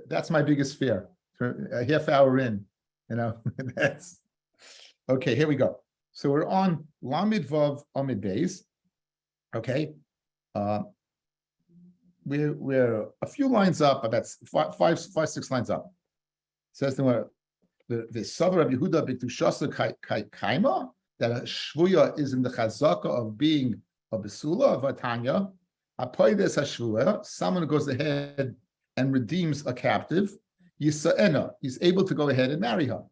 That's my biggest fear. For a half hour in, that's okay. Here we go. So we're on Lamid Vav Amid Beis. Okay, we're a few lines up, about five, 6 lines up. It says the Savar of Yehuda B'Ktushasa Kaima, that a shvuya is in the chazaka of being a besula of a tanya. Apoides hashvuya, someone who goes ahead and redeems a captive. Yisa'ena, he's able to go ahead and marry her.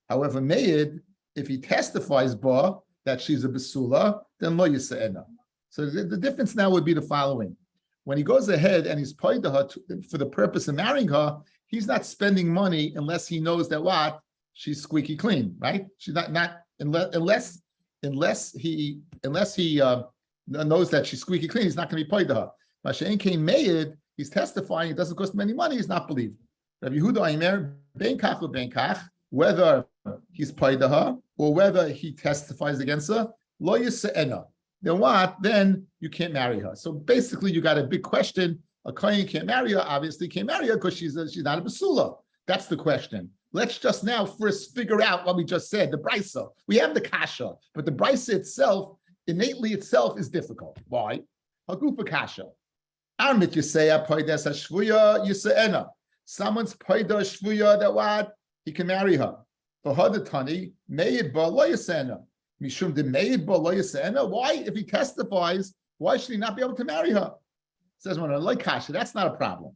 However, Meid, if he testifies ba that she's a besula, then lo yisa'ena. So the difference now would be the following: when he goes ahead and he's paid her for the purpose of marrying her, he's not spending money unless he knows that what she's squeaky clean, right? She's not unless he knows that she's squeaky clean. He's not going to be paid to her. Mashain came Meid, he's testifying. It doesn't cost him any money. He's not believed. Rabbi Yehuda Aimer ben kach or ben kach, whether he's paid to her or whether he testifies against her, lo yisa'ena. Then what? Then you can't marry her. So basically, you got a big question. A kohen can't marry her. Obviously, can't marry her because she's not a basula. That's the question. Let's just now first figure out what we just said. The brisa. We have the kasha, but the brisa itself, innately itself, is difficult. Why? Hagufa kasha. Armit yisaya poides hashvuya yisa'ena. Someone's paida shvuya that what? He can marry her. For hadatani, meid ba lo yisa'ena. Mishum de meid ba lo yisa'ena. Why? If he testifies, why should he not be able to marry her? Says one like kasha. That's not a problem.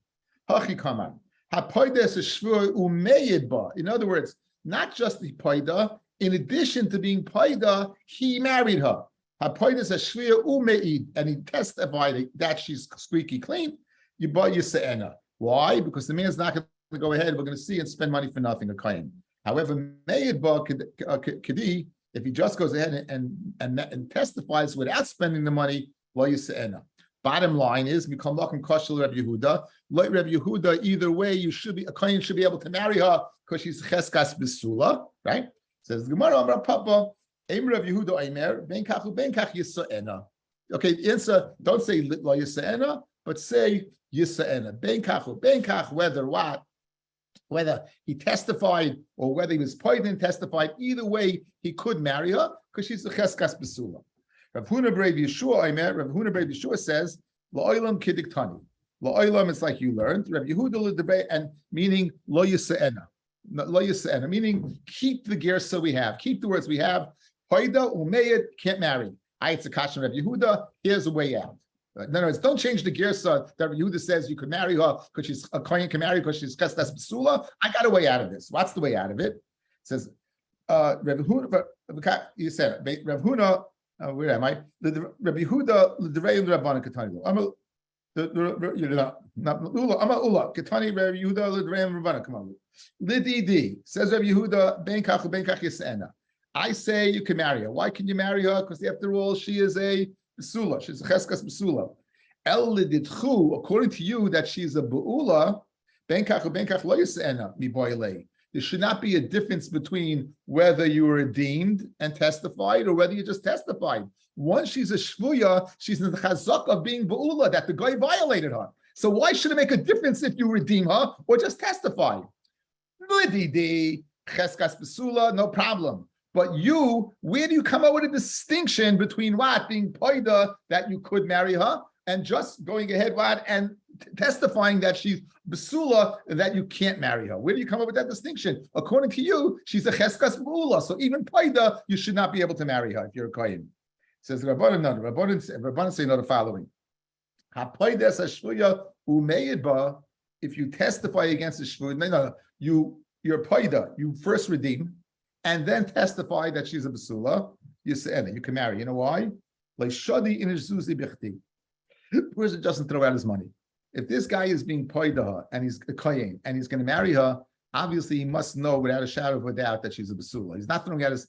Hachi kaman. Ha-poides shvuya umeid ba. In other words, not just the paida. In addition to being paida, he married her. Ha-poides shvuya umeid, and he testified that she's squeaky clean. You ba yisa'ena. Why? Because the man's not going to go ahead, we're going to see, and spend money for nothing, a kohen. However, Kedi, if he just goes ahead and testifies without spending the money, lo yisa'ena. Bottom line is, Mikalmakim Kashal Rabbi Yehuda, like Rabbi Yehuda, either way, a kohen should be able to marry her because she's cheskas besula, right? Says the Gemara, Amar Papa, Eim Rabbi Yehuda Aimer, ben kach yisa'ena. Okay, answer, don't say lo yisa'ena, but say yisa'ena. Ben kach, whether he testified or whether he was paid and testified, either way, he could marry her because she's a cheskas besula. Rav Huna Brei Yeshua says, La'olam kidiktani. La'olam is like you learned. Rav Yehuda and meaning lo yisa'ena. Lo yisa'ena, meaning keep the gersa we have, keep the words we have. Hoida umeyed, can't marry. It's a kasha Rav Yehuda, here's a way out. In other words, don't change the girsa that Yehuda says you could marry her because she's a kohen can marry because she's kastas besula. I got a way out of this. What's the way out of it? It says, Rav Huna, you said Rav Huna. Where am I? Rabbi Yehuda l'derei l'Rabbanan Ketani. I'm a ula Ketani Rabbi Yehuda l'derei l'Rabbanan. Come on, l'didi says Rabbi Yehuda ben kach yisa'ena. I say you can marry her. Why can you marry her? Because after all, she is a besula. She's a cheskas besula. El l'didchu, according to you, that she's a beula. Ben kach lo yisa'ena mi boilei. There should not be a difference between whether you were redeemed and testified or whether you just testified. Once she's a shvuya, she's in the chazak of being be'ula, that the guy violated her. So why should it make a difference if you redeem her or just testify? Cheskas besula, no problem. But you, where do you come up with a distinction between what? Being poida, that you could marry her, and just going ahead what? And testifying that she's besula, that you can't marry her. Where do you come up with that distinction? According to you, she's a cheskas beula. So even paida, you should not be able to marry her if you're a kohen. Says the Rabbanan, no, Rabbanan say no the following. If you testify against the shvuya, you're paida, you first redeem, and then testify that she's a besula, you can marry. You know why? Like shadi in bichti. The person doesn't throw out his money. If this guy is being paid to her and he's a kohen and he's going to marry her, obviously he must know without a shadow of a doubt that she's a basula. He's not throwing out his.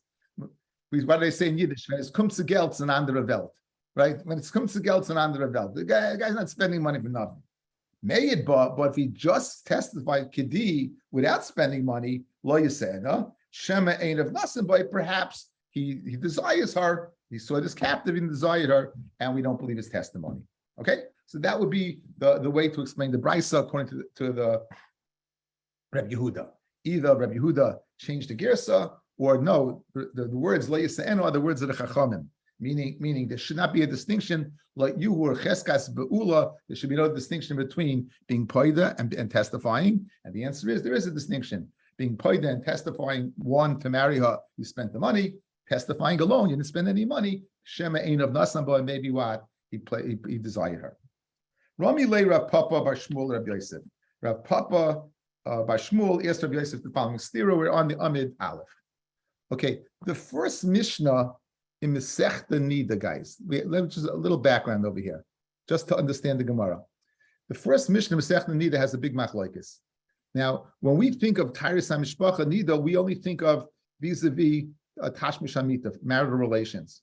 What do they say in Yiddish? When it's comes to Geld and under a Welt, right? When it comes to Geld and under a Welt, the guy's not spending money for nothing. May it, but if he just testified kedi without spending money, lo yisa'ena shema ain't of nothing, but perhaps he desires her. He saw this captive and desired her, and we don't believe his testimony. Okay, so that would be the way to explain the brisa according to the Rabbi Yehuda. Either Rabbi Yehuda changed the girsa, or no, the words lo yisa'enu are the words of the Chachamim. Meaning there should not be a distinction like you who are cheskas be'ula. There should be no distinction between being poida and testifying. And the answer is there is a distinction. Being poida and testifying, one, to marry her, you spent the money. Testifying alone, you didn't spend any money. Shema ein of nasamba, and maybe what he desired her. Rami lay Rav Papa bar Shmuel Rabbi Yosef. Rav Papa bar Shmuel asked Rabbi Yosef the following stira. We're on the Amid Aleph. Okay, the first Mishnah in Masechta Nida, guys. Let's just a little background over here, just to understand the Gemara. The first Mishnah in Masechta Nida has a big machlokes. Now, when we think of Tyrus HaMishpacha Nida, we only think of vis-a-vis Tashmish Hamita, marital relations.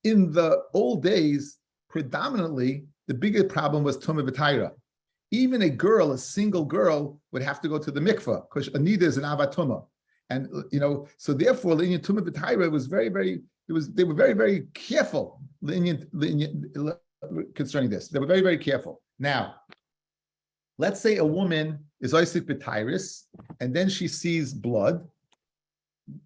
In the old days, predominantly, the biggest problem was Tumah V'Tayra. Even a single girl, would have to go to the mikveh, because Anida is an Avatuma. And, so therefore, Linyan Tumah V'Tayra was very, very, they were very, very careful concerning this. They were very, very careful. Now, let's say a woman is Isaac B'Tyrus, and then she sees blood.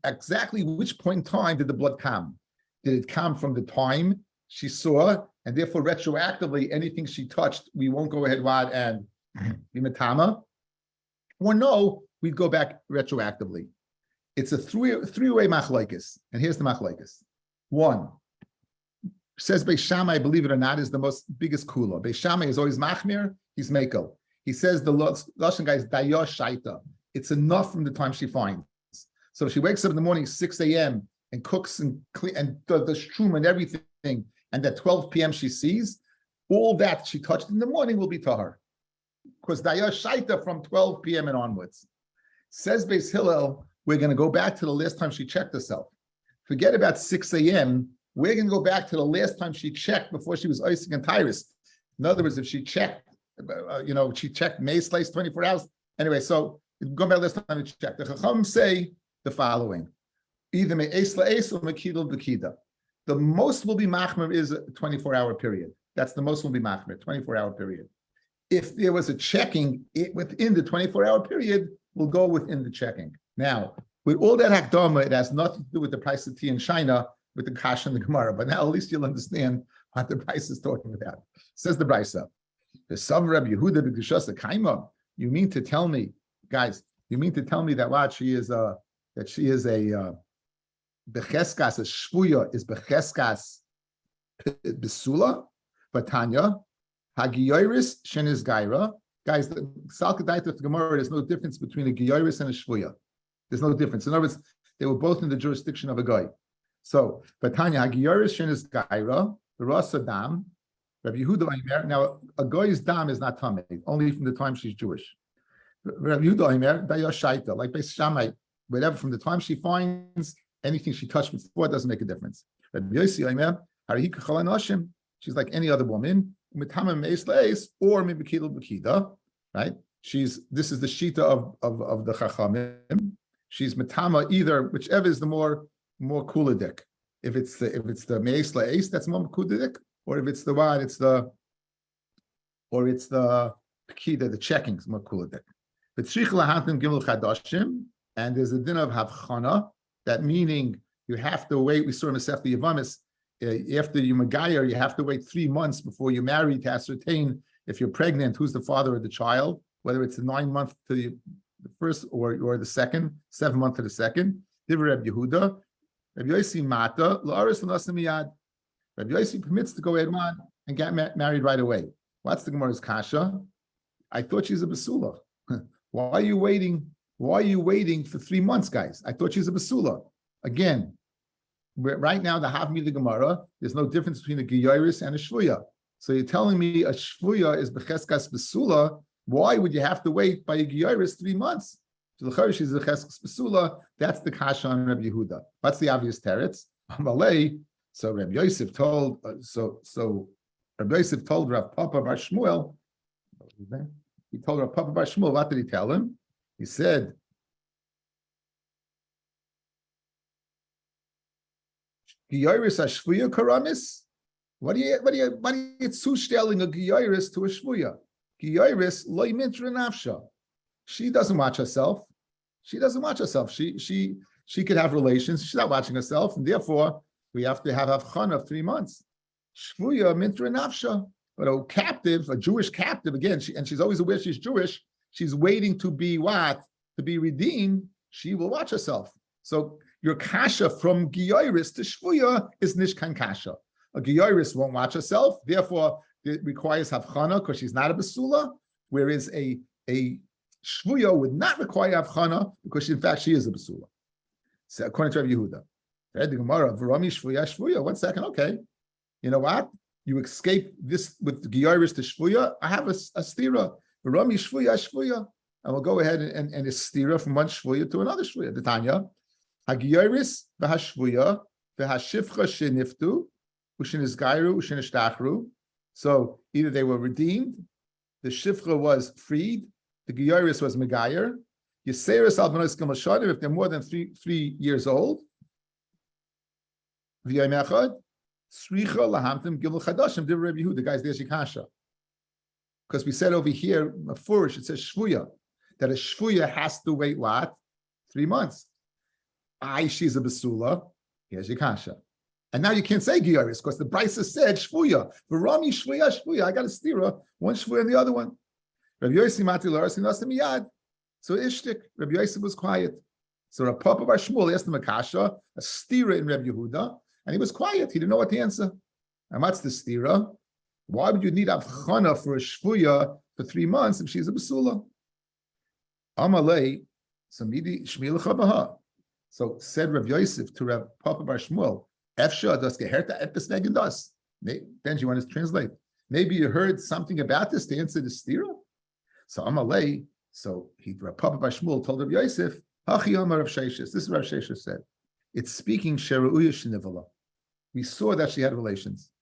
Exactly which point in time did the blood come? Did it come from the time she saw, and therefore retroactively anything she touched, we won't go ahead and be matama? Or no, we'd go back retroactively. It's a three-way machlokes, and here's the machlokes. One, says Beis Shammai, believe it or not, is the biggest kula. Beis Shammai is always machmir, he's mekel. He says the Lashon guy is dayo shaita. It's enough from the time she finds. So if she wakes up in the morning 6 a.m. and cooks and clean and does the shroom and everything, and at 12 p.m. she sees, all that she touched in the morning will be tahar. Because dayo shaita from 12 p.m. and onwards. Says Beis Hillel, we're going to go back to the last time she checked herself. Forget about 6 a.m. We're going to go back to the last time she checked before she was Isaac and Tyrus. In other words, if she checked, she checked May slice 24 hours. Anyway, so go back last time she checked. The Chacham say the following: either me'es la'es or me'kidul b'kida. The most will be machmer is a 24-hour period. That's the most will be machmer, 24-hour period. If there was a checking within the 24-hour period, we'll go within the checking. Now, with all that hakdama, it has nothing to do with the price of tea in China, with the Kasha and the Gemara. But now at least you'll understand what the price is talking about. Says the Brisa, the Sav Rabbi Yehuda b'Kedushas Kaima. You mean to tell me, guys? You mean to tell me that what she is a becheskas, a shvuya is becheskas besula, batanya hagiyoris shenis gaira. Guys, the Salkadait of the Gemara, there's no difference between a giyoris and a shvuya. There's no difference. In other words, they were both in the jurisdiction of a guy. So, batanya hagiyoris shenis gaira, the rasa dam, Rabbi Yehuda Aimer. Now, a guy's dam is not tamei, only from the time she's Jewish. Rabbi Yehuda Aimer, dayashaita, like Beis Shammai, whatever, from the time she finds anything she touched before, it doesn't make a difference. Rabbi Yossi Aimer, harihika chalan hashim, she's like any other woman, mitama meis leis, or mibikidul b'kida, right? This is the shita of the Chachamim. She's mitama either, whichever is the more kuladik. If it's the meis leis, that's more kuladik. Or if it's the one, it's the pekida, the checkings, makuladik. But tzrich lahantim gimel chadashim, and there's a din of havchana, that meaning you have to wait. We saw in Masechta Yavamis, after you magayer, you have to wait 3 months before you marry to ascertain if you're pregnant, who's the father of the child, whether it's the 9 month to the first or the second, 7 month to the second. Divrei Rabbi Yehuda, Rabbi Yossi mata la'aris l'nasim miyad. Rabbi Yossi permits to go ahead and get married right away. What's the Gemara's kasha? I thought she's a basula. Why are you waiting? Why are you waiting for 3 months, guys? I thought she's a basula. Again, right now the Havmi the Gemara, there's no difference between a giyaris and a shvuya. So you're telling me a shvuya is becheskas basula. Why would you have to wait by a giyaris 3 months? So the charish is becheskas basula. That's the kasha on Rabbi Yehuda. What's the obvious teretz? Amalei. So Rabbi Yosef told Rabbi Yosef told Rav Papa bar Shmuel. He told Rav Papa bar Shmuel. What did he tell him? He said, "Giyaris ashvuya karamis." What are you zustelling a giyaris to a shvuya? Giyaris loy mitra nafsha. She doesn't watch herself. She doesn't watch herself. She could have relations. She's not watching herself, and therefore we have to have avchana of 3 months. Shvuya mintra nafsha. But a captive, a Jewish captive, again, she's always aware she's Jewish. She's waiting to be what? To be redeemed. She will watch herself. So your kasha from Giyoris to Shvuya is Nishkan kasha. A Giyoris won't watch herself, therefore it requires Havchana because she's not a Basula, whereas a Shvuya would not require Havchana because in fact she is a Basula. So according to Rabbi Yehuda. The Gemara, Varami Shvuya, Shvuya. 1 second, okay. You know what? You escape this with Giyoris to Shvuya. I have a stira. Varami Shvuya, Shvuya. And we'll go ahead and a stira from one Shvuya to another Shvuya. The Tanya. Hagiyoris v'hashvuya v'hashifcha sheniftu u'shenisgairu u'shenishtachru. So either they were redeemed, the shifcha was freed, the giyoris was megayer. Yiseris albanos kamashadim if they're more than three years old. V'yayim echad sricha lahamtim gimel chadashim. Divrei Rabbi Yehuda, the guys there shikasha. Because we said over here, Mafurish, it says shvuya, that a shvuya has to wait what? 3 months. She's a basula. Here's your kasha. And now you can't say giyaris because the Brisa said shvuya. V'rami shvuya shvuya. I got a stira, one shvuya and the other one. Rabbi Yossi mati l'arasin nasim miyad. So ishtik. Rabbi Yossi was quiet. So Rav Papa Bar Shmuel asked him a kasha, a stira in Rabbi Yehuda, and he was quiet. He didn't know what to answer. And what's the stira? Why would you need avchana for a shvuya for 3 months if she's a basula? Amalei samidi shmilacha baha. So said Rav Yosef to Rav Papa Bar Shmuel, Efsha das geherta epis negen das. Then you want to translate. Maybe you heard something about this to answer the stira. So Amalei, so Rav Papa Bar Shmuel told Rav Yosef, Hachi Amar Rav Sheshes. This is what Rav Sheshes said. It's speaking Sheru'uya Shenivala. We saw that she had relations.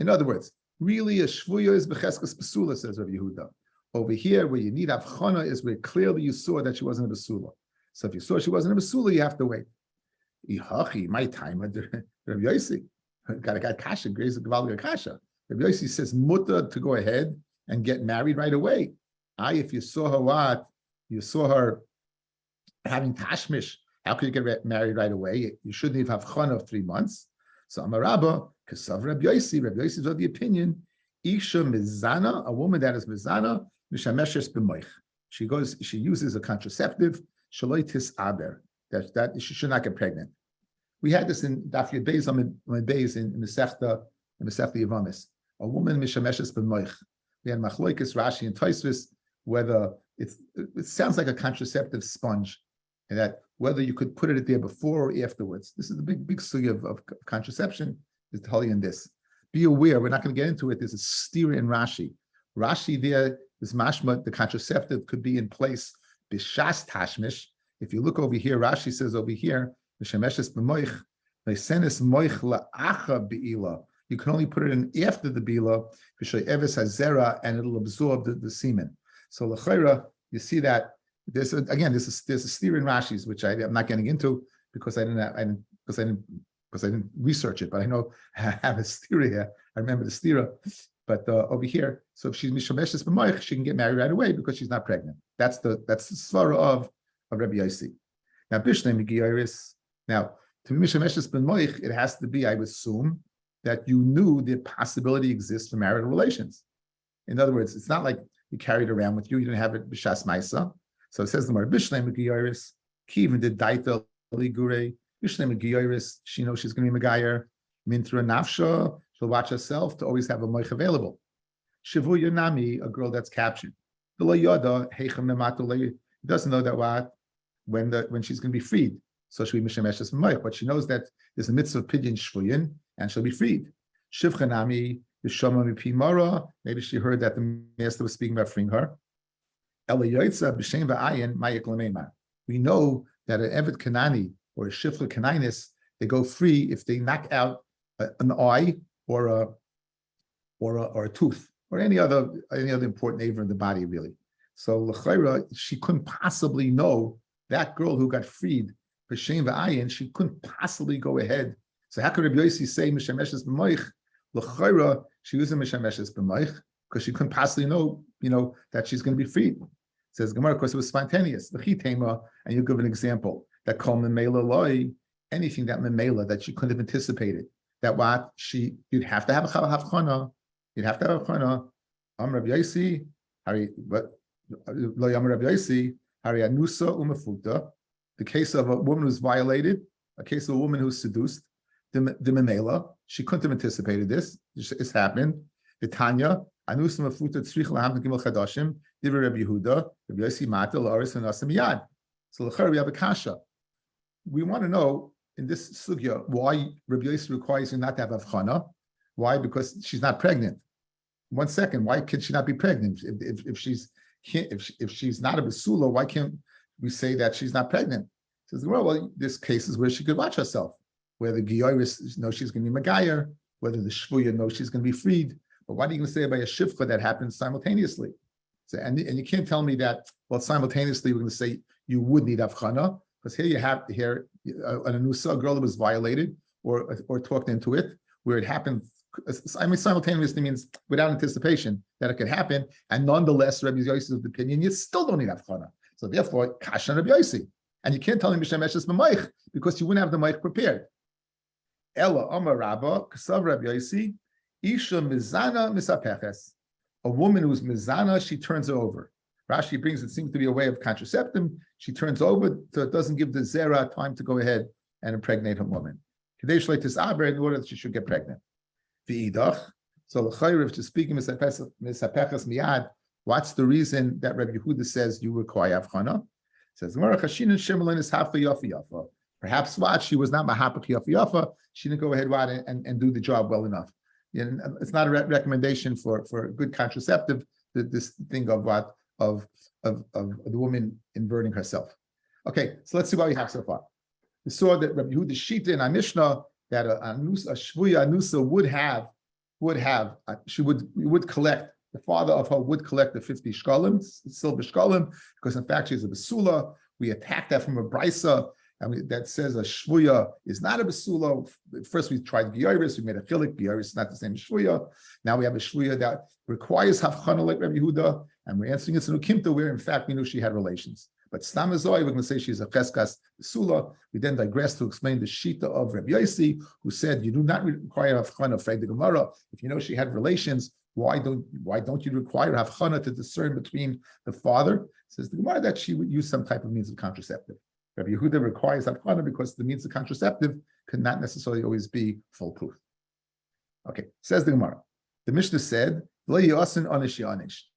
In other words, really a shvuya is becheskas basula, says Rav Yehuda. Over here, where you need avchana is where clearly you saw that she wasn't a basula. So if you saw she wasn't a basula, you have to wait. Ihachi, my time, Rav Yossi got kasha, grace gavalga kasha. Rav Yossi says muta to go ahead and get married right away. If you saw her what? You saw her having tashmish. How could you get married right away? You shouldn't even have chana of 3 months. So Amarabba, Kesav Rabbi Yossi is of the opinion, Isha mizana, a woman that is mizana, mishameshes b'moich. She uses a contraceptive, shaloitis aber, that she should not get pregnant. We had this in Daf Yomi in Masechta Yavamis. A woman mishameshes b'moich. We had Machloikis, Rashi, and Tosfos, whether it sounds like a contraceptive sponge, and that whether you could put it there before or afterwards. This is the big sugya of contraception, is to tell you in this. Be aware, we're not going to get into it. There's a stira in Rashi. Rashi there is mashma, the contraceptive could be in place, bishas tashmish. If you look over here, Rashi says over here, mishameshes b'moich, leisenis moich la'acha be'ila. You can only put it in after the bila, b'shay eves hazera, and it'll absorb the semen. So l'chayra, you see that there's a steer in Rashi's, which I'm not getting into because I didn't research it, but I know I have a steer here. I remember the steer, but over here, so if she's mishameshes b'moich, she can get married right away because she's not pregnant. That's the svara of Rabbi Yossi. Now bishnei migiyaris. Now to be mishameshes b'moich, it has to be, I would assume, that you knew the possibility exists for marital relations. In other words, it's not like you carried it around with you. You didn't have it b'shas ma'isa. So it says the more bishnei megiyaris, kivin did daita ligure, bishnei megiyaris. She knows she's going to be megayer. Mintra nafsha, she'll watch herself to always have a moich available. Shivu yanami, a girl that's captured. The yada heichem nematulei doesn't know that what when she's going to be freed. So she'll be mishameshes moich, but she knows that there's a mitzvah of pidyon shvuyin and she'll be freed. Shivchanami yishama mipi mara. Maybe she heard that the master was speaking about freeing her. We know that an Evet Kanani or a Shifra Kanainis, they go free if they knock out an eye or a tooth or any other important aver in the body, really. So l'chayra, she couldn't possibly know that girl who got freed for Shem v'ayin. She couldn't possibly go ahead. So how could Rabbi Yossi say mishameshes b'moich? L'chayra, she was a mishameshes b'moich because she couldn't possibly know, that she's going to be freed. Says Gemara, of course, it was spontaneous. The chitema, and you give an example that kol memela loy, anything that memela that she couldn't have anticipated. That what you'd have to have a havchana. You'd have to have a havchana. Rabbi Yosi, but lo Rabbi Yosi, Hari anusa umafuta. The case of a woman who's violated, a case of a woman who's seduced, the memela, she couldn't have anticipated this. It's happened. The Tanya, anusa umafuta tzrich lahamd gimel chadashim. Divrei Rabbi Yehuda, Rabbi Yosi matel aris and asamiyad. So l'char we have a kasha. We want to know in this sugya why Rabbi Yosi requires you not to have avchana. Why? Because she's not pregnant. 1 second. Why can she not be pregnant? If she's not a basula, why can't we say that she's not pregnant? Says well, this case is where she could watch herself, where the giyoris knows she's going to be magayer, whether the shvuya knows she's going to be freed. But what are you going to say about a shivcha that happens simultaneously? So, and you can't tell me that, well, simultaneously we're going to say you would need avchana, because here you have an anusa, a girl that was violated or talked into it, where it happened. I mean, simultaneously means without anticipation that it could happen, and nonetheless, Rabbi Yosi's opinion, you still don't need avchana. So therefore, kasha Rabbi Yosi, and you can't tell him Mishem Eshes B'Maich because you wouldn't have the Maich prepared. Ella Amar Rabba Kasav Rabbi Yosi Isha Mizana Misapeches. A woman who's mizana, she turns it over. Rashi brings it seems to be a way of contraceptive. She turns over so it doesn't give the zera time to go ahead and impregnate a woman. Kadesh Leitis Aber in order that she should get pregnant. V'idach. So l'chayriv to speaking misapeches miyad. What's the reason that Rabbi Yehuda says you require avchana? Says perhaps what she was not mahapach yafa yafa. She didn't go ahead and do the job well enough. It's not a recommendation for a good contraceptive. This thing of the woman inverting herself. Okay, so let's see what we have so far. We saw that Rabbi Yehuda shita in our Mishnah that a shvuya anusa would collect. The father of her would collect the 50 shkalim, silver shkalim, because in fact she's a basula. We attacked that from a brisa, and that says a shvuya is not a basula. First we tried giyaris, we made a chilik. Giyaris is not the same as shvuya. Now we have a shvuya that requires havchana like Rabbi Yehuda, and we're answering it in Ukimta, where in fact we knew she had relations. But Stamazoi, we're going to say she's a cheskas basula. We then digress to explain the shita of Rabbi Yosi, who said you do not require havchana for the Gemara. If you know she had relations, why don't you require havchana to discern between the father? Says the Gemara that she would use some type of means of contraceptive. Rabbi Yehuda requires havchana because the means of contraceptive could not necessarily always be foolproof. Okay, says the Gemara. The Mishnah said, Lo yasin anish yanish.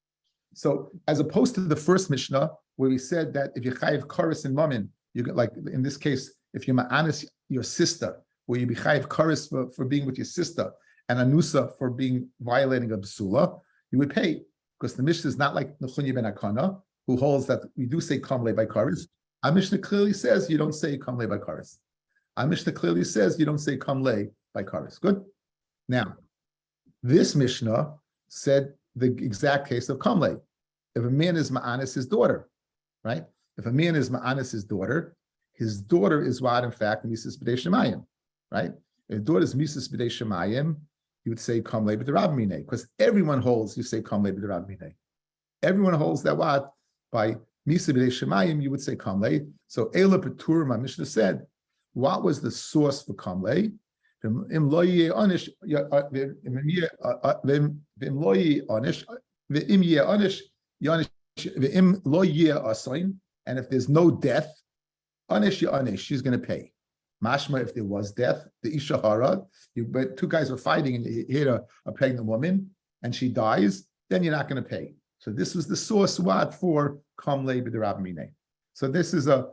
So as opposed to the first Mishnah, where we said that if you chayiv karis and mamin, you get, like in this case, if you ma'anis your sister, where you be chayiv karis for being with your sister, and anusa for violating a basula, you would pay, because the Mishnah is not like Nechunyi ben Akana, who holds that we do say kamle by karis. Our Mishnah clearly says you don't say kamle by karis. Our Mishnah clearly says you don't say kamle by karis. Good. Now, this Mishnah said the exact case of kamle. If a man is ma'anis his daughter, right? If a man is ma'anis his daughter is what, in fact, Mises B'dei Shemayim, right? If daughter is Mises B'dei Shemayim, you would say kamle b'derab minei, because everyone holds you say kamle b'derab minei. Everyone holds that what? By Mises B'dei Shemayim, you would say kamle. So Ela Petur, my Mishnah said, what was the source for kamle? Im lo yeh onish, v'im lo yeh onish, v'im yeh onish, v'im lo yeh asain, and if there's no death, onish yeh onish, she's going to pay. Mashma, if there was death, the Isha Harad, but two guys were fighting and you hit a pregnant woman and she dies, then you're not going to pay. So this was the source what for kamle b'derab minei. So this is a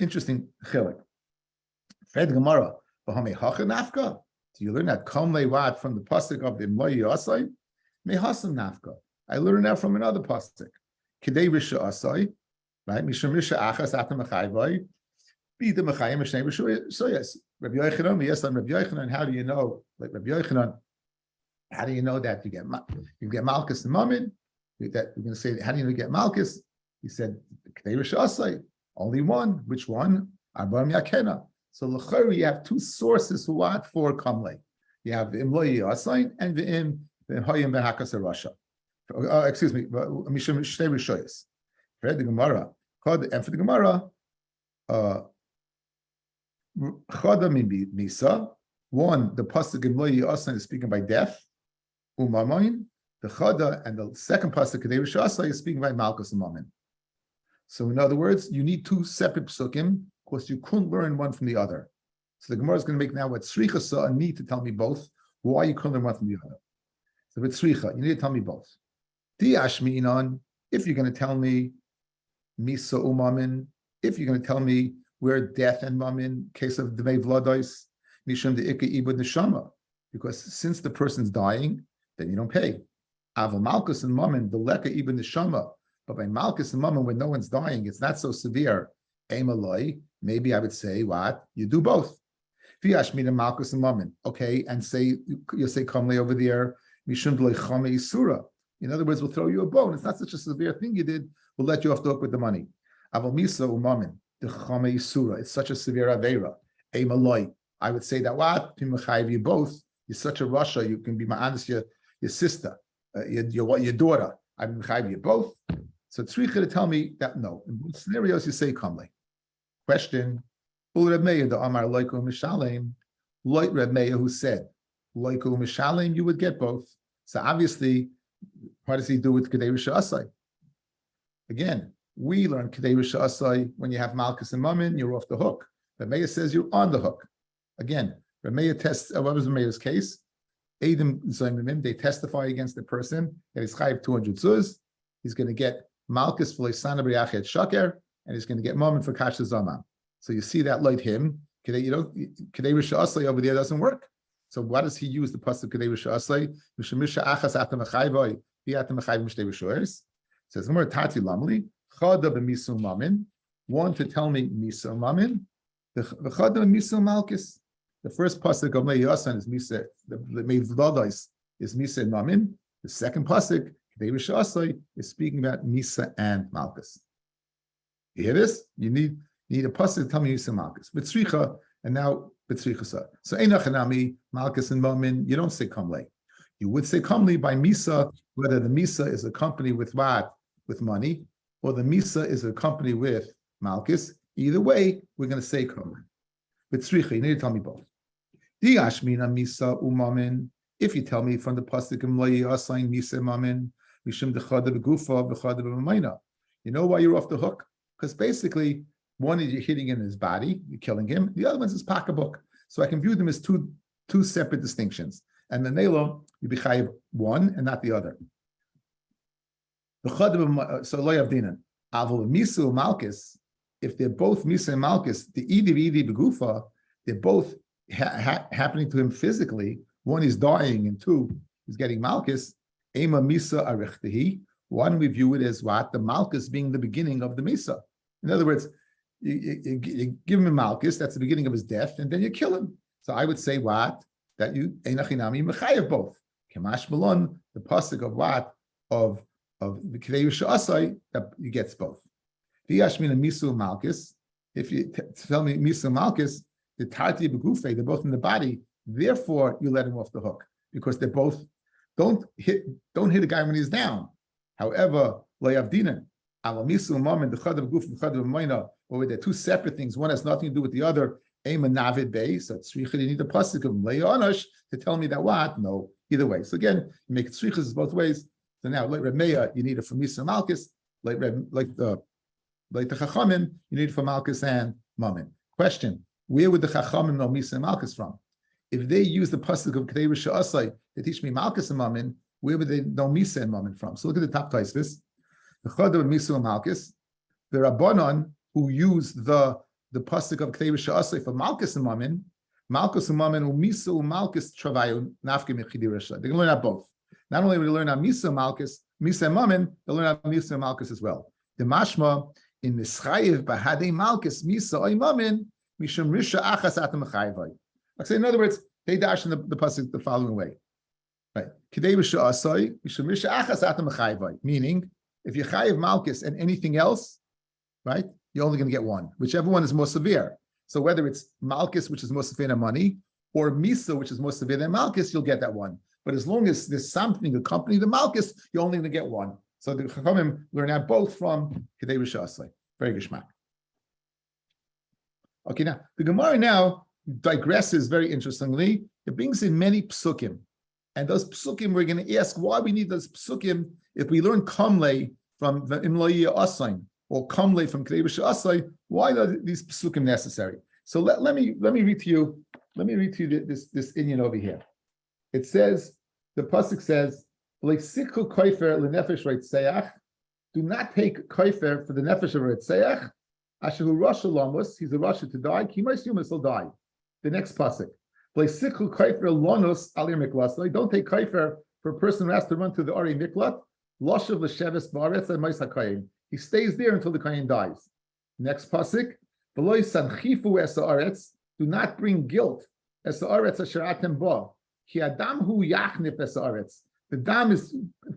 interesting chilik. Fred Gemara, v'hamei hacha nafka. Do you learn that kamle what from the pasuk of the Imloyi Asai? Mehasam nafka. I learned that from another pasuk. Kidei risha asai, right? Mishum risha achas atam achayvai. Be the mechayim mishnei b'shu. So yes, Rabbi Yochanan, yes, I'm Rabbi Yochanan. How do you know, like Rabbi Yochanan? How do you know that you get malchus and mammon? That you're going to say, how do you get malchus? He said, K'dei risha asai. Only one. Which one? Arbam yakena. So l'chari, you have two sources who want for kamle. You have the imloyi asai and the im hayim behakas rasha. Excuse me, mishum shtei rishoyes. Read the Gemara. And for the Gemara, Chada Misa. One, the pasuk in Lo Asan is speaking by death. Umamoin. The Chada and the second pasuk Kedei Rishasai is speaking by Malchus and Mammon. So in other words, you need two separate psukim because you couldn't learn one from the other. So the Gemara is going to make now what Sricha saw a need to tell me both why you couldn't learn one from the other. So with Sricha, you need to tell me both. Diashmi inan, if you're going to tell me Misa Umamin, if you're going to tell me where death and Mamin, case of Dmei Vladois, Mishum de Ika Ibud Neshama, because since the person's dying, then you don't pay. Aval Malchus and Mammon, the Leka Ibn Neshama, but by Malchus and Mammon, when no one's dying, it's not so severe. Emaloi, maybe I would say, what? You do both. Fiashmina Malchus and Mammon, okay, and say, you'll say, Kamle over there, Mishum de Chame Isura. In other words, we'll throw you a bone. It's not such a severe thing you did. We'll let you off the hook with the money. Aval Misa Umamin, the Chame Isura. It's such a severe Aveira. Emaloi. I would say that what? You both. You're such a Russia. You can be my honest, your sister. Your daughter, I'm chayiv you both. So tzricha to tell me that no. In both scenarios, you say kamle. Question: Ul Reb Meir the Amar loiku mishalem, loit Reb Meir who said loiku mishalem, you would get both. So obviously, what does he do with kedei risha asay? Again, we learn kedei risha asay when you have malchus and mammon, you're off the hook. Reb Meir says you're on the hook. Again, Reb Meir tests. What was Reb Meir's case? Eidim Zayimim, they testify against the person that is chayiv 200 zuz. He's going to get malchus for leisana b'riachet shaker, and he's going to get moment for kasha zama. So you see that like him. Kedei risha asay over there doesn't work. So what does he use the pasuk kedei risha asay? Mishemisha achas atam achayvoi biatam achayv mishtei rishoyers. Says more tati lamli chada b'misu mamin. One to tell me misu mamin. The chada b'misu malchus. The first pasuk of Mei Yasan is Misa, the Mei Vladais is Misa and Mamin. The second pasuk, Kedei Risha Asay, is speaking about Misa and Malchus. You hear this? You need a pasuk to tell me Misa and Malchus. B'tzricha, and now B'tzricha. So Einachanami, Malchus and Mamin, you don't say Kamle. You would say Kamle by Misa, whether the Misa is accompanied with what? With money, or the Misa is accompanied with Malchus. Either way, we're going to say Kamle. B'tzricha, you need to tell me both. Diashmina misa umamin. If you tell me from the pasuk imlai asayin misa mamin, mishum dechada begufa bechada b'mayna. You know why you're off the hook? Because basically, one is you're hitting in his body, you're killing him. The other one's his pocketbook. So I can view them as two separate distinctions. And the nelo, you be chayiv one and not the other. So lo yavdinan. Avol misa malchus. If they're both misa and malchus, the idi begufa, they're both happening to him physically. One is dying, and two is getting malchus. Ema misa arichtehi. One we view it as what? The malchus being the beginning of the misa. In other words, you give him a malchus, that's the beginning of his death, and then you kill him. So I would say what? That you einachinami mechayev both. Kemash malon, the pasuk of what? Of the kedei risha asay, that you gets both. V'yashmina misu malchus. If you tell me misu malchus, the tarti begufe, they're both in the body. Therefore, you let him off the hook because they're both don't hit a guy when he's down. However, layavdinan, alamisu mamin, the chadav guf, the chadav mayna, or they're two separate things. One has nothing to do with the other. Ema navid bay. So tzricha, you need the pasuk of layanash to tell me that what? No, either way. So again, you make tzrichas both ways. So now, like Reb Meir, you need it for misa malchus. Like the chachamim, you need it for malchus and mamin. Question. Where would the Chachamim know Misa and Malchus from? If they use the pasuk of Kedei Risha Asay to teach me Malchus and Mamin, where would they know Misa and Mamin from? So look at the top Taisvis. The Chadav of Misa and Malchus, the Rabbanon who use the pasuk of Kedei Risha Asay for Malchus and Mamin, Malchus and Mamin, Misa and Malchus travayu nafke mechidei Risha. They can learn that both. Not only will they learn on Misa and Malchus, Misa and Mamin, they'll learn on Misa and Malchus as well. The Mashma in Mischayev Bahadei Malchus Misa oy Mamin. Mishum risha achas atam chayvai. Like say, in other words, they dash in the pasuk the following way, right? Kedei risha asay mishum risha achas atam chayvai. Meaning, if you chayiv malchus and anything else, right, you're only going to get one, whichever one is more severe. So whether it's malchus, which is more severe than money, or misa, which is more severe than malchus, you'll get that one. But as long as there's something accompanying the malchus, you're only going to get one. So the Chachamim learn out both from Kedei Rishasle. Very geschmack. Okay, now the Gemara now digresses very interestingly. It brings in many psukim, and those psukim we're going to ask why we need those psukim if we learn kamle from the Imloya Asain or kamle from Kedei Rishasle. Why are these psukim necessary? So let me read to you. Let me read to you this inyan over here. It says, the pasuk says, do not take kaifer for the nefesh of Retzeach. Asher hu rasha lamus, he's a rasha to die. Kimais yumas will die. The next pasuk, don't take kaifer for a person who has to run to the Ari Miklat. Lashav l'sheves ba'aretz and hakayim. He stays there until the kayin dies. Next pasuk, v'lo sanchifu es haaretz. Do not bring guilt es haaretz asher atem ba. Ki adam hu yachnif es haaretz. The dam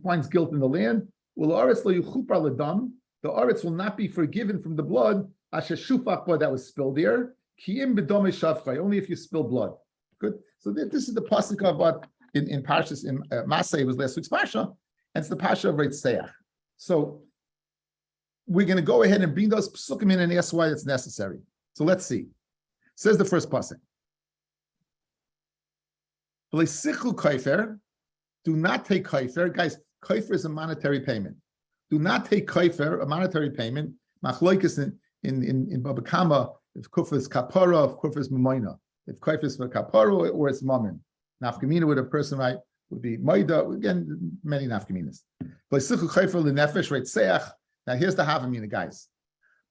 finds guilt in the land. Well, haaretz lo yuchupar ledam. The haaretz will not be forgiven from the blood asher shufach ba that was spilled there. Ki im b'domei shavchai. Only if you spill blood. Good. So this is the pasuk of what in Parshas in Masay was last week's parsha, and it's the parsha of Reitzeach. So we're going to go ahead and bring those psukim in and ask why it's necessary. So let's see. Says the first pasuk. Do not take kaifer. Guys, kaifer is a monetary payment. Do not take kaifer, a monetary payment. Machloikis in Baba Kama, if kufr is kapara, if kufr is mamoina. If kaifer is for kapara or it's mammon. Nafkamina with a person, right, would be maida. Again, many nafkaminas. Now here's the havamina, guys.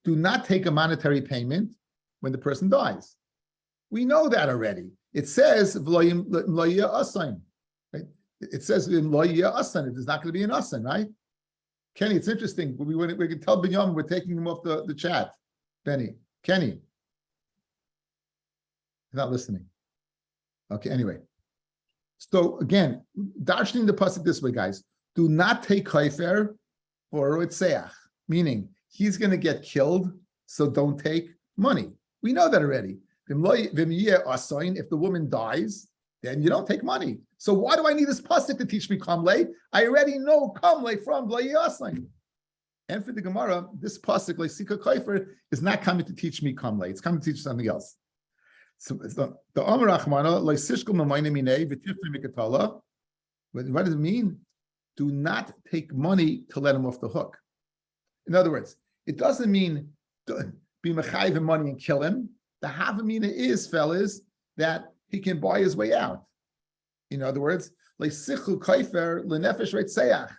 Do not take a monetary payment when the person dies. We know that already. It says right? It says in loya asan. It is not going to be an asan, right? Kenny, it's interesting. We can tell Binyamin we're taking him off the chat. Kenny, he's not listening. Okay, anyway. So again, darshaning the pasuk this way, guys. Do not take kaifer for Roitzeach, meaning he's going to get killed, so don't take money. We know that already. If the woman dies, then you don't take money. So why do I need this pasuk to teach me kamle? I already know kamle from B'lai Yasain. And for the Gemara, this pasuk, Leisika Kaifer, is not coming to teach me kamle. It's coming to teach something else. So the Amar Achmana, Leisishkol Mamayne Minei, V'tifri Mikatala. What does it mean? Do not take money to let him off the hook. In other words, it doesn't mean be mechayiv money and kill him. The havamina is, fellas, that he can buy his way out. In other words, leisichu kaifer lenefesh reitzeach.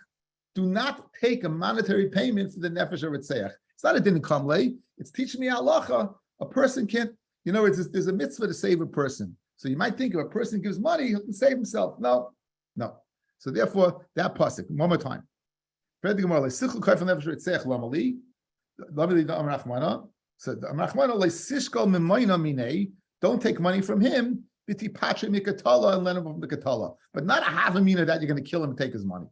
Do not take a monetary payment for the nefesh of reitzeach. It's not a din kamle. It's teaching me halacha. A person can't. You know, there's a mitzvah to save a person. So you might think if a person gives money, he can save himself. No. So therefore, that pasuk one more time. So the Amrachmana leisishkol memoina minei. Don't take money from him. Vitipatre mikatala and let him from the katala. But not a havamina that you're going to kill him and take his money.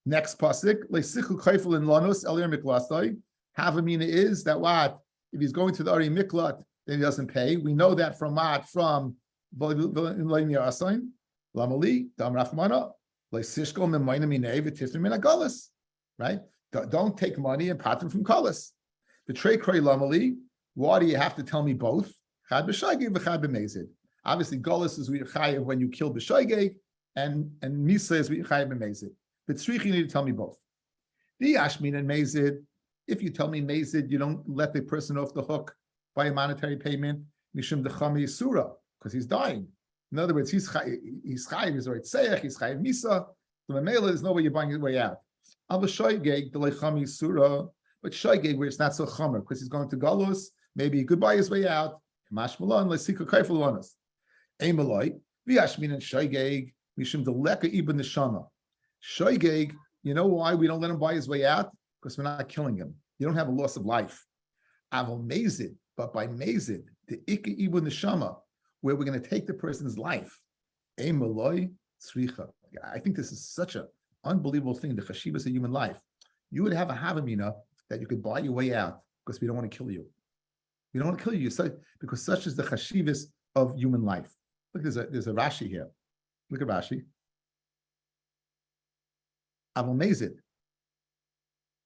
Next pasuk leisichu kaifel in lanus elir miklasai. Havamina is that what if he's going to the Ari Miklat, then he doesn't pay. We know that from what from Lamali Damrachmana. Right? Don't take money and pat them from kolas. Betray Krei Lamali. Why do you have to tell me both? Chad b'shaygei v'chad b'mezid. Obviously, Golas is chayav when you kill b'shaygei, and Misa is chayav b'mezid. But tzrich, you need to tell me both. The Ashmin and Mezid. If you tell me Mezid, you don't let the person off the hook by a monetary payment. Mishum dechami surah, because he's dying. In other words, he's chayiv, he's already seich, he's chayiv Misa. So Mamela, there's no way you're buying your way out. Al b'shaygei delechami surah. But shaygeg, where it's not so chomer, because he's going to galus, maybe he could buy his way out. Kamash malon, let's see kaifel onas. Eimaloi, v'yashmin and shaygeg, mishum deleka ibn neshama. Shaygeg, you know why we don't let him buy his way out? Because we're not killing him. You don't have a loss of life. Aval mezid, but by mezid, the ikka ibn neshama, where we're going to take the person's life. Eimaloi tzricha. I think this is such an unbelievable thing. The chashivas of human life. You would have a havamina that you could buy your way out because we don't want to kill you. We don't want to kill you because such is the chashivas of human life. Look, there's a Rashi here. Look at Rashi. Aval mezid.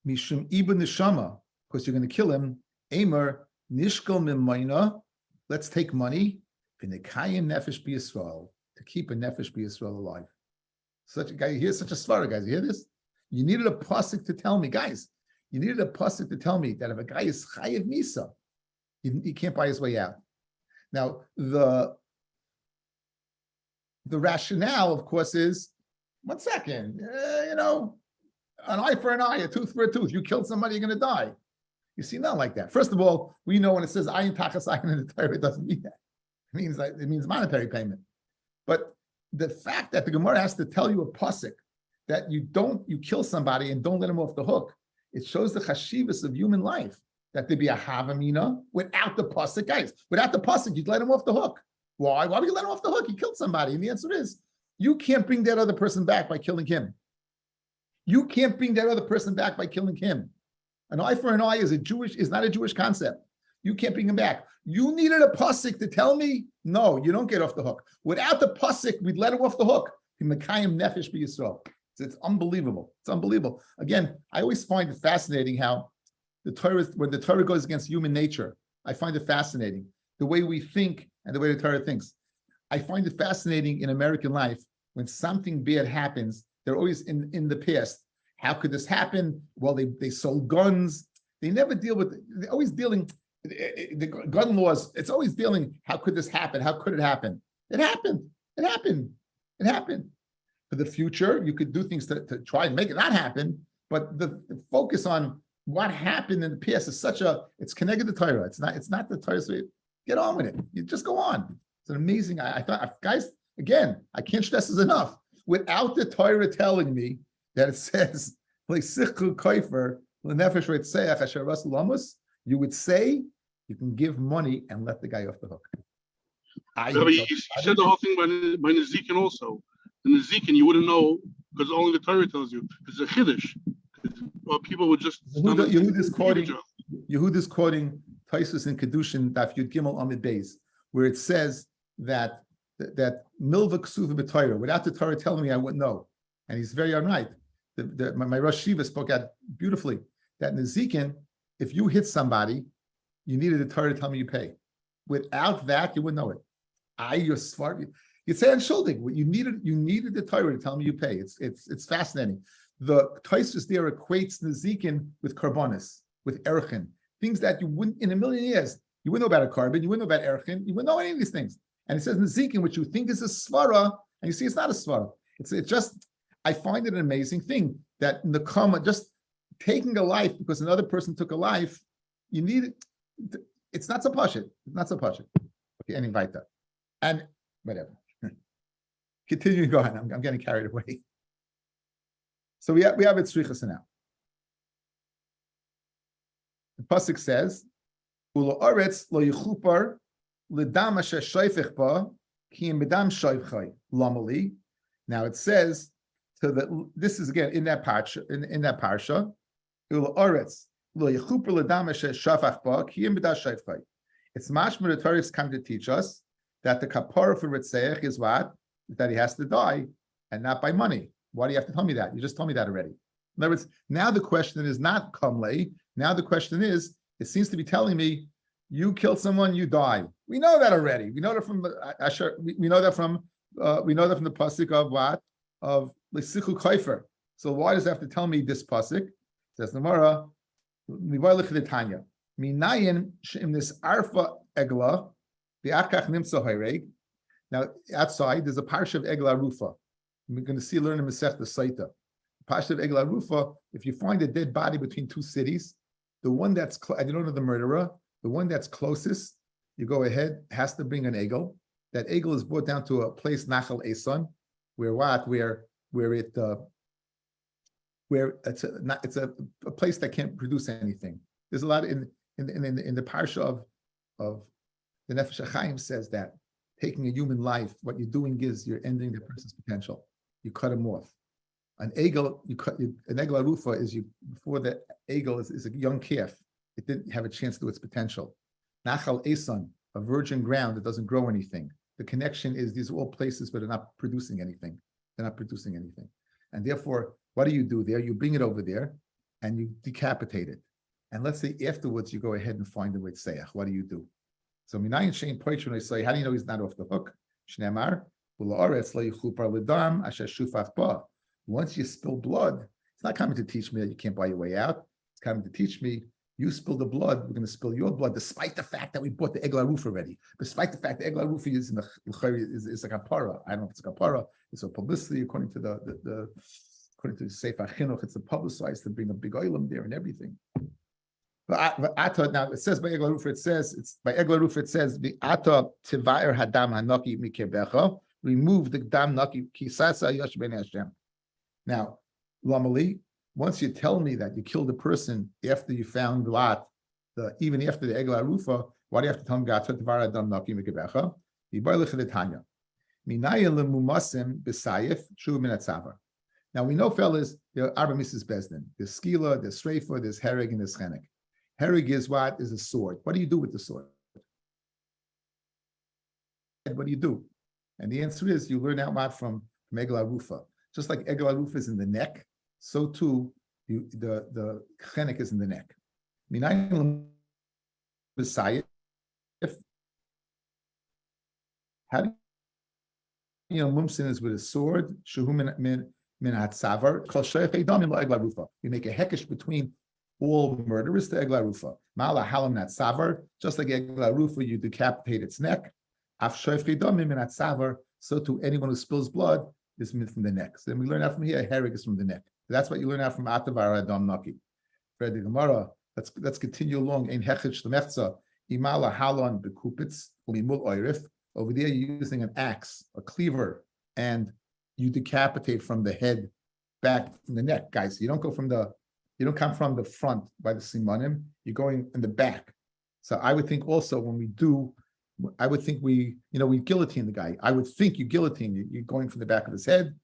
Mishum ibn neshama, because you're going to kill him. Emer nishkal mimayna. Let's take money. V'nekayim nefesh b'Yisrael, to keep a nefesh b'Yisrael alive. Such a guy, here's such a svara, guys. You hear this? You needed a pasuk to tell me, guys. You needed a pasuk to tell me that if a guy is chayiv misa, he can't buy his way out. Now, the rationale, of course, is 1 second. An eye for an eye, a tooth for a tooth. You killed somebody, you're going to die. You see, not like that. First of all, we know when it says ayin tachas ayin in the Torah, it doesn't mean that. It means monetary payment. But the fact that the Gemara has to tell you a pasuk that you kill somebody and don't let him off the hook, it shows the chashivas of human life, that there be a havamina without the pasuk. Guys, without the pasuk, you'd let him off the hook. Why? Why would you let him off the hook? He killed somebody. And the answer is, you can't bring that other person back by killing him. You can't bring that other person back by killing him. An eye for an eye is not a Jewish concept. You can't bring him back. You needed a pasuk to tell me, no, you don't get off the hook. Without the pasuk, we'd let him off the hook. It's unbelievable. It's unbelievable. Again, I always find it fascinating how when the Torah goes against human nature, I find it fascinating the way we think and the way the Torah thinks. I find it fascinating in American life when something bad happens. They're always in the past. How could this happen? Well, they sold guns. They never deal with. They're always dealing. The gun laws. It's always dealing. How could this happen? How could it happen? It happened. It happened. It happened. For the future, you could do things to try and make it not happen. But the focus on what happened in the past is it's connected to Torah. It's not the Torah. So get on with it. You just go on. It's an amazing. I thought, guys, again, I can't stress this enough. Without the Torah telling me that it says, you would say you can give money and let the guy off the hook. You said the whole thing by Nezikin also. The Nezikin, you wouldn't know because only the Torah tells you. It's a chiddush. Well, people would just. Yehud is quoting Taisus in Kedushin Daf Yud Gimel Amid Beis, where it says that milva ksuva b'Torah. Without the Torah telling me, I wouldn't know. And he's very right. My Rosh Shiva spoke out beautifully that in Nezikin, if you hit somebody, you needed the Torah to tell me you pay. Without that, you wouldn't know it. You're smart. You'd say on Shuldig, you needed the Torah to tell me you pay. It's fascinating. The Taisus there equates Nezikin with karbonis, with erchin, things that you wouldn't in a million years. You wouldn't know about a carbon, you wouldn't know about erchin, you wouldn't know any of these things. And it says Nezikin, which you think is a svara, and you see it's not a svara. It's just, I find it an amazing thing that in the Kama, just taking a life because another person took a life, you need it. It's not so pashit. It's not so pashit. Okay, and invite that. And whatever. Continue going. I'm getting carried away. So we have it tzrichas now. The pasuk says, "Ulo aretz lo yichupar ledam asher shoyfech ba ki im bedam shoyfchai lamali." Now it says this is again in that parsha. In that parsha, "Ulo aretz lo yichupar ledam asher shoyfech ba ki im bedam shoyfchai." It's mashma the Torah is come to teach us that the kapara for Ritzeach is what? That he has to die and not by money. Why do you have to tell me that? You just told me that already. In other words, now the question is not kamlei. Now the question is, it seems to be telling me, you killed someone, you die. We know that already. We know that from Asher. We know that from the pasuk of what? Of Lesichu Kaifer. So why does it have to tell me this pasuk? Says the Gemara, Tanya. Minayin she'im this arfa egla. Now, outside, there's a parsha of Egla Rufa. We're going to learn in Masech the Saita. Parsha of Egla Rufa, if you find a dead body between two cities, the one that's, and you don't know the murderer, the one that's closest, you go ahead, has to bring an egel. That egel is brought down to a place, Nachal Eson, where it's a place that can't produce anything. There's a lot in the parsha of the Nefesh HaChaim says that taking a human life, what you're doing is you're ending the person's potential. You cut him off. An egel, an egel arufa is before the egel is a young calf. It didn't have a chance to do its potential. Nachal Eson, a virgin ground that doesn't grow anything. The connection is these are all places where they're not producing anything. They're not producing anything. And therefore, what do you do there? You bring it over there and you decapitate it. And let's say afterwards you go ahead and find the Ritzeach. What do? So Minayin Shein Poich, when I say, how do you know he's not off the hook? Shneimar, once you spill blood, it's not coming to teach me that you can't buy your way out. It's coming to teach me you spill the blood, we're going to spill your blood, despite the fact that we bought the Egla Roof already. Despite the fact that Egla Roof is in the is a kapara. I don't know if it's a kapara. It's a publicity according to the according to the Sefer Chinuch. It's a publicized to bring a big oilam there and everything. But now it says by Egla Roof. It says the ata tivayer hadam hanaki mikebecha. Remove the dam naki kisasa yosh ben Hashem. Now, Lamali, once you tell me that you killed a person after you found Lot, even after the Egla Rufa, why do you have to tell me Gata Tavara Dam Naki Mikebecha? Now we know, fellas, there are Arba Mrs. Bezdin. There's Skila, there's Shrefa, there's Hereg, and there's Chenek. Hereg is what? Is a sword. What do you do with the sword? What do you do? And the answer is you learn out what from Egla Rufa. Just like Egla Rufa is in the neck, so too the chenek is in the neck. How do you know Mumsin is with a sword? You make a hekesh between all murderers to Egla Rufa. Mala halam nat savar, just like Egla Rufa, you decapitate its neck. So to anyone who spills blood is from the neck. So then we learn out from here, hereg is from the neck. That's what you learn out from Atavar Adam Naki. For the Gemara, let's continue along. Ein hechich shlemechza imala halon bekupitz ulimul oirif. Over there, you're using an axe, a cleaver, and you decapitate from the head back from the neck, guys. You don't come from the front by the simanim. You're going in the back. So I would think also when we do. I would think we guillotine the guy. I would think you guillotine. You're going from the back of his head.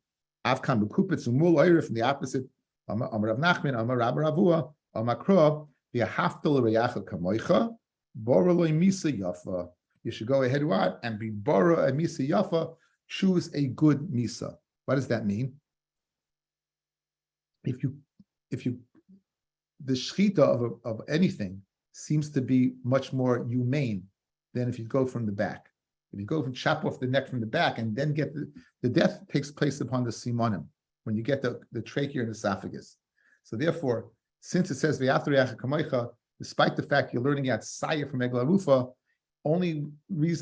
Avkan b'kupitz umul oirif from the opposite. Amar Rav Nachman, Amar Rabbi Ravua, Amar Kro, v'haftal reyacha kamoicha, boroloi misa yafa. You should go ahead and be bora a misa yafa. Choose a good misa. What does that mean? If you, the shchita of anything seems to be much more humane than if you go from the back. If you go from chop off the neck from the back and then get the death takes place upon the simonim, when you get the trachea and esophagus. So therefore, since it says v'yafreyacha kamoicha, despite the fact you're learning out saya from Egla Rufa, only we're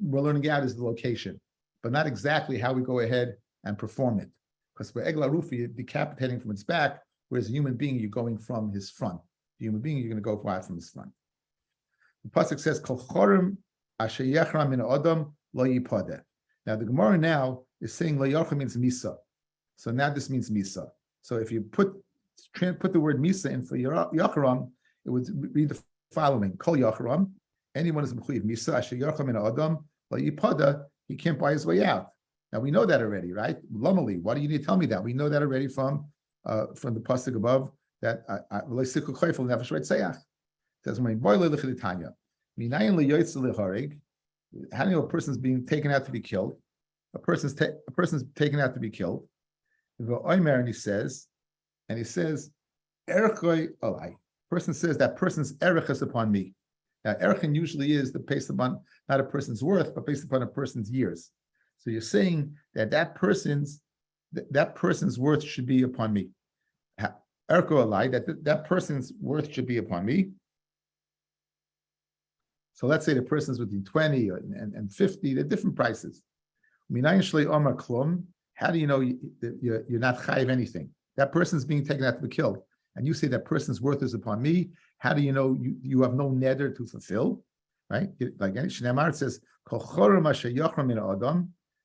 learning out is the location, but not exactly how we go ahead and perform it. Because for Egla Rufa, you're decapitating from its back, whereas a human being, you're going from his front. The human being, you're going to go from his front. The pasuk says, "Kol chorim asher yechra min adam lo yipadeh." Now the Gemara now is saying lo yachra means misa, so now this means misa. So if you put the word misa in for yachram, it would read the following: Kol yachram, anyone is mechuyev misa asher yechra min adam lo yipadeh, he can't buy his way out. Now we know that already, right? Lomali, why do you need to tell me that? We know that already from the pasuk above that lo sikul chayful nefesh reitzayach. Says when boy lechlitanya, minayin leyoytz leharig. How do you know a person's being taken out to be killed? A person's taken out to be killed. And he says, erechoi olai. Person says that person's erech is upon me. Now, erechin usually is based upon not a person's worth, but based upon a person's years. So you're saying that person's worth should be upon me. Erechoi olai, that person's worth should be upon me. So let's say the person's between 20 and 50, they're different prices. How do you know you're not chayiv anything? That person's being taken out to be killed. And you say that person's worth is upon me. How do you know you have no neder to fulfill? Right? Like Shneimar, it says,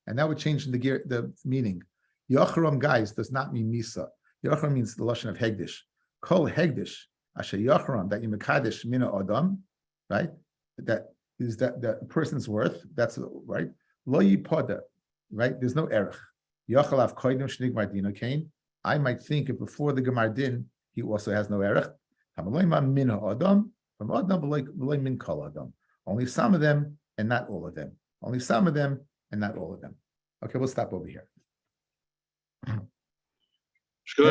and that would change the meaning. Yochram, guys, does not mean misa. Yochram means the lashon of hegdish. Kol hegdish, asher yochram, that you mekadesh mina adam, right? That is that person's worth. That's right. Lo yipada, right? There's no erech. Yachalav koidim shnigmar dina kain. I might think if before the gemar din he also has no erech. Hamaloyma mina adam, from adam v'loy min kol adam. Only some of them and not all of them. Only some of them and not all of them. Okay, we'll stop over here.